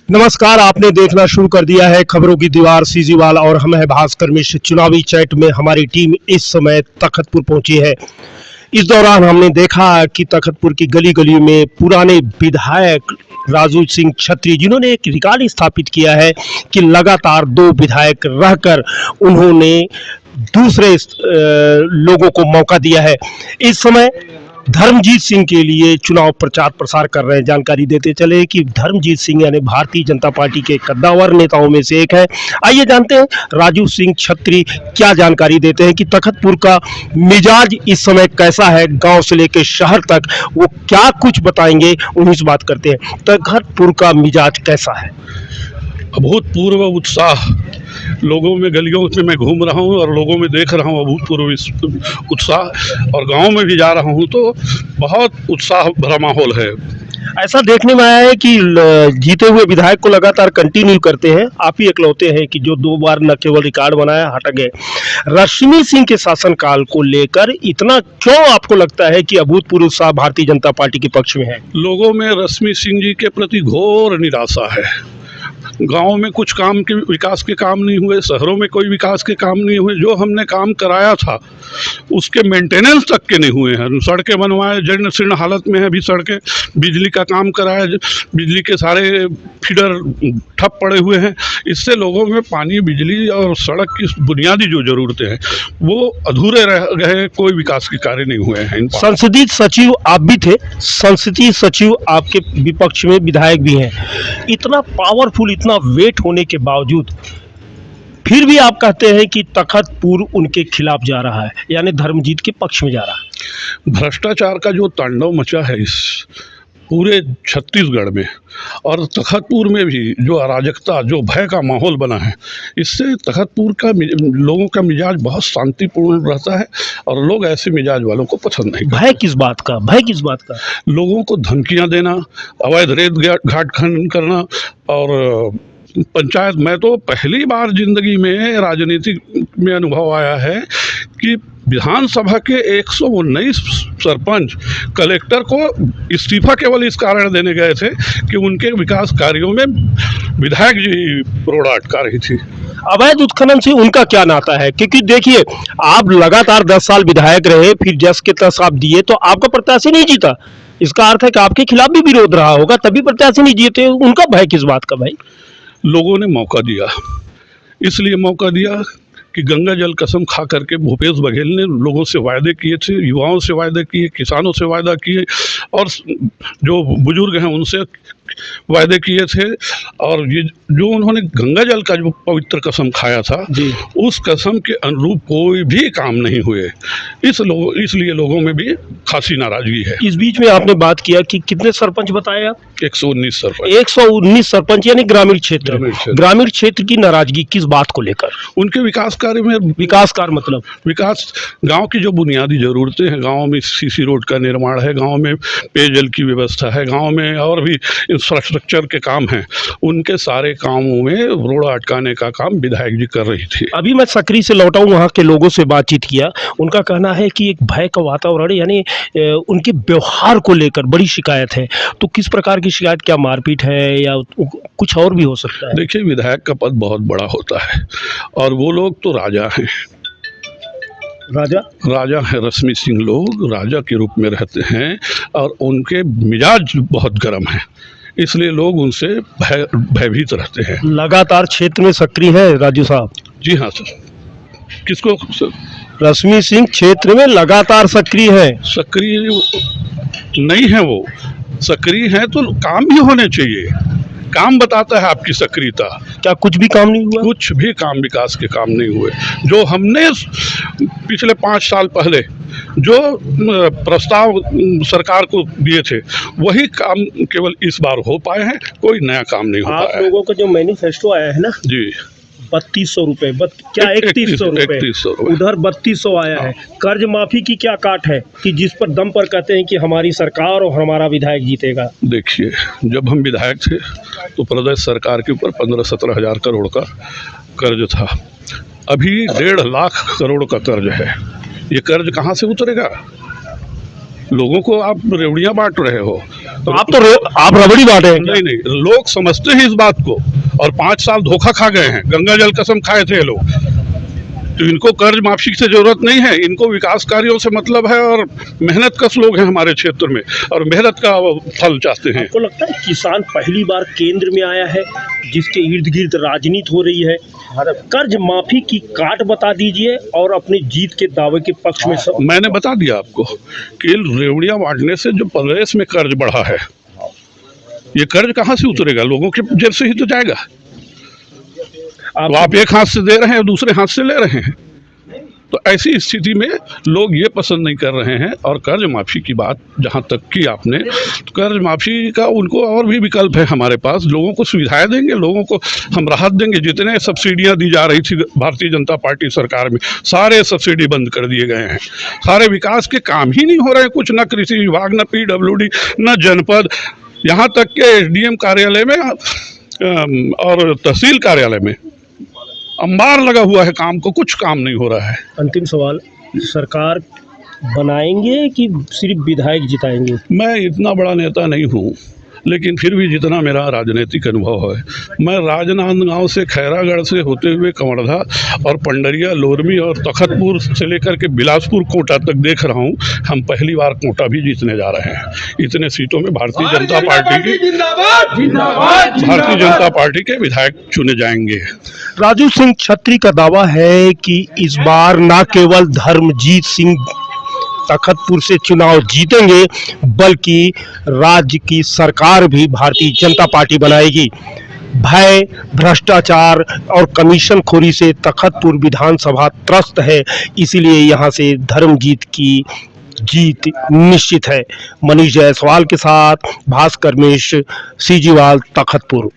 नमस्कार, आपने देखना शुरू कर दिया है खबरों की दीवार सीजीवाल और हम है भास्कर मिश्र। चुनावी चैट में हमारी टीम इस समय तखतपुर पहुंची है। इस दौरान हमने देखा कि तखतपुर की गली गलियों में पुराने विधायक राजू सिंह छत्री, जिन्होंने एक रिकॉर्ड स्थापित किया है कि लगातार 2 विधायक रहकर उन्होंने दूसरे लोगों को मौका दिया है। इस समय धर्मजीत सिंह के लिए चुनाव प्रचार प्रसार कर रहे हैं। जानकारी देते चले कि धर्मजीत सिंह यानी भारतीय जनता पार्टी के कद्दावर नेताओं में से एक है। आइए जानते हैं राजू सिंह छत्री क्या जानकारी देते हैं कि तखतपुर का मिजाज इस समय कैसा है, गांव से लेकर शहर तक वो क्या कुछ बताएंगे, उन्हीं से बात करते हैं। तखतपुर का मिजाज कैसा है? अभूतपूर्व उत्साह लोगों में, गलियों में मैं घूम रहा हूँ और लोगों में देख रहा हूँ अभूतपूर्व उत्साह, और गांव में भी जा रहा हूँ तो बहुत उत्साह भरा माहौल है। ऐसा देखने में आया है कि जीते हुए विधायक को लगातार कंटिन्यू करते हैं। आप ही इकलौते हैं कि जो 2 बार न केवल रिकॉर्ड बनाया, हट गए। रश्मि सिंह के शासनकाल को लेकर इतना क्यों आपको लगता है कि अभूतपूर्व उत्साह भारतीय जनता पार्टी के पक्ष में है? लोगों में रश्मि सिंह जी के प्रति घोर निराशा है। गांव में कुछ काम के विकास के काम नहीं हुए, शहरों में कोई विकास के काम नहीं हुए। जो हमने काम कराया था उसके मेंटेनेंस तक के नहीं हुए हैं। सड़कें बनवाए, जीर्ण शीर्ण हालत में है अभी सड़कें। बिजली का काम कराया, बिजली के सारे फीडर ठप पड़े हुए हैं। इससे लोगों में पानी, बिजली और सड़क की बुनियादी जो ज़रूरतें हैं वो अधूरे रह गए। कोई विकास के कार्य नहीं हुए हैं। संसदीय सचिव आप भी थे, संसदीय सचिव आपके विपक्ष में विधायक भी हैं। इतना पावरफुल, इतना वेट होने के बावजूद फिर भी आप कहते हैं कि तखतपुर उनके खिलाफ जा रहा है, यानी धर्मजीत के पक्ष में जा रहा है। भ्रष्टाचार का जो तांडव मचा है इस पूरे छत्तीसगढ़ में और तखतपुर में भी, जो अराजकता, जो भय का माहौल बना है, इससे तखतपुर का लोगों का मिजाज बहुत शांतिपूर्ण रहता है और लोग ऐसे मिजाज वालों को पसंद नहीं। भय किस बात का? भय किस बात का? लोगों को धमकियां देना, अवैध रेत घाट खनन करना और पंचायत। मैं तो पहली बार जिंदगी में राजनीति में अनुभव आया है कि विधानसभा के 119 सरपंच कलेक्टर को इस्तीफा केवल इस कारण देने गए थे कि उनके विकास कार्यों में विधायक जी रोड़ा अटका रही थी। अवैध उत्खनन से उनका क्या नाता है? क्योंकि देखिए, आप लगातार 10 साल विधायक रहे, फिर जस के तस आप दिए तो आपका प्रत्याशी नहीं जीता। इसका अर्थ है कि आपके खिलाफ भी विरोध रहा होगा, तभी प्रत्याशी नहीं जीते। उनका भय किस बात का भाई? लोगों ने मौका दिया, इसलिए मौका दिया कि गंगा जल कसम खा करके भूपेश बघेल ने लोगों से वायदे किए थे, युवाओं से वायदे किए, किसानों से वायदा किए और जो बुजुर्ग हैं उनसे वायदे किए थे। और ये जो उन्होंने गंगा जल का जो पवित्र कसम खाया था, उस कसम के अनुरूप कोई भी काम नहीं हुए। इसलिए लोगों में भी खासी नाराजगी है। इस बीच में आपने बात किया कि कितने सरपंच बताए आप? 119 सरपंच। 119 सरपंच यानी ग्रामीण क्षेत्र। ग्रामीण क्षेत्र की नाराजगी किस बात को लेकर? उनके विकास कार्य में। विकास कार्य मतलब विकास, गांव की जो बुनियादी ज़रूरतें हैं, गांव में सीसी रोड का निर्माण है, गांव में पेयजल की व्यवस्था है, गांव में और भी इंफ्रास्ट्रक्चर के काम हैं, उनके सारे कामों में रोड़ा अटकाने का काम विधायक जी कर रही थी। अभी मैं सकरी से लौटा हूँ, वहाँ के लोगों से बातचीत किया। उनका कहना है कि एक भय का वातावरण, यानी उनके व्यवहार को लेकर बड़ी शिकायत है। तो किस प्रकार की शिकायत? क्या मारपीट है या कुछ और भी हो सकता है? देखिए, विधायक का पद बहुत बड़ा होता है और वो लोग तो राजा हैं। राजा है रश्मि सिंह। लोग राजा के रूप में रहते हैं और उनके मिजाज बहुत गर्म है, इसलिए लोग उनसे भयभीत रहते हैं। लगातार क्षेत्र में सक्रिय है राजू साहब? जी हाँ सर। किसको सर? रश्मि सिंह क्षेत्र में लगातार सक्रिय है। सक्रिय नहीं है वो, सक्रिय है तो काम भी होने चाहिए। काम बताता है आपकी सक्रियता। क्या कुछ भी काम नहीं हुआ? कुछ भी काम, विकास के काम नहीं हुए। जो हमने पिछले 5 साल पहले जो प्रस्ताव सरकार को दिए थे, वही काम केवल इस बार हो पाए हैं। कोई नया काम नहीं हो पाया। आप लोगों का जो मैनिफेस्टो आया है ना जी, 3200 रुपए, क्या 3100 रुपए, उधर 3200 आया है। कर्ज माफी की क्या काट है कि जिस पर दम पर कहते हैं कि हमारी सरकार और हमारा विधायक जीतेगा? देखिए, जब हम विधायक थे तो प्रदेश सरकार के ऊपर 15-17 हज़ार करोड़ का कर्ज था। अभी 1.5 लाख करोड़ का कर्ज है। ये कर्ज कहाँ से उतरेगा? लोगों को आप रेवड़ियाँ बांट रहे हो। तो आप रबड़ी बांटे हैं क्या? नहीं नहीं, लोग समझते हैं इस बात को, और 5 साल धोखा खा गए हैं, गंगा जल कसम खाए थे ये लोग। तो इनको कर्ज माफी से जरूरत नहीं है, इनको विकास कार्यों से मतलब है, और मेहनत कश लोग हैं हमारे क्षेत्र में, और मेहनत का फल चाहते हैं। आपको लगता है किसान पहली बार केंद्र में आया है जिसके इर्द गिर्द राजनीति हो रही है? कर्ज माफी की काट बता दीजिए और अपनी जीत के दावे के पक्ष में मैंने बता दिया आपको कि रेवड़ियां बांटने से जो प्रदेश में कर्ज बढ़ा है, ये कर्ज कहाँ से उतरेगा? लोगों के जेब से ही तो जाएगा। तो आप एक हाथ से दे रहे हैं, दूसरे हाथ से ले रहे हैं, तो ऐसी स्थिति में लोग ये पसंद नहीं कर रहे हैं। और कर्ज माफी की बात जहाँ तक की आपने, तो कर्ज माफी का उनको और भी विकल्प है हमारे पास। लोगों को सुविधाएं देंगे, लोगों को हम राहत देंगे। जितने सब्सिडियां दी जा रही थी भारतीय जनता पार्टी सरकार में, सारे सब्सिडी बंद कर दिए गए हैं। सारे विकास के काम ही नहीं हो रहे हैं कुछ, न कृषि विभाग, न PWD, न जनपद, यहाँ तक के SDM कार्यालय में और तहसील कार्यालय में अंबार लगा हुआ है, काम को कुछ काम नहीं हो रहा है। अंतिम सवाल, सरकार बनाएंगे कि सिर्फ विधायक जिताएंगे? मैं इतना बड़ा नेता नहीं हूँ, लेकिन फिर भी जितना मेरा राजनीतिक अनुभव है, मैं राजनांदगांव से, खैरागढ़ से होते हुए कवर्धा और पंडरिया, लोरमी और तखतपुर से लेकर के बिलासपुर कोटा तक देख रहा हूँ। हम पहली बार कोटा भी जीतने जा रहे हैं। इतने सीटों में भारतीय जनता पार्टी के विधायक चुने जाएंगे। राजू सिंह छत्री का दावा है कि इस बार न केवल धर्मजीत सिंह तखतपुर से चुनाव जीतेंगे, बल्कि राज्य की सरकार भी भारतीय जनता पार्टी बनाएगी। भय, भ्रष्टाचार और कमीशन खोरी से तखतपुर विधानसभा त्रस्त है, इसीलिए यहां से धर्मजीत की जीत निश्चित है। मनीष जायसवाल के साथ भास्कर मिश्र, सीजीवाल, तखतपुर।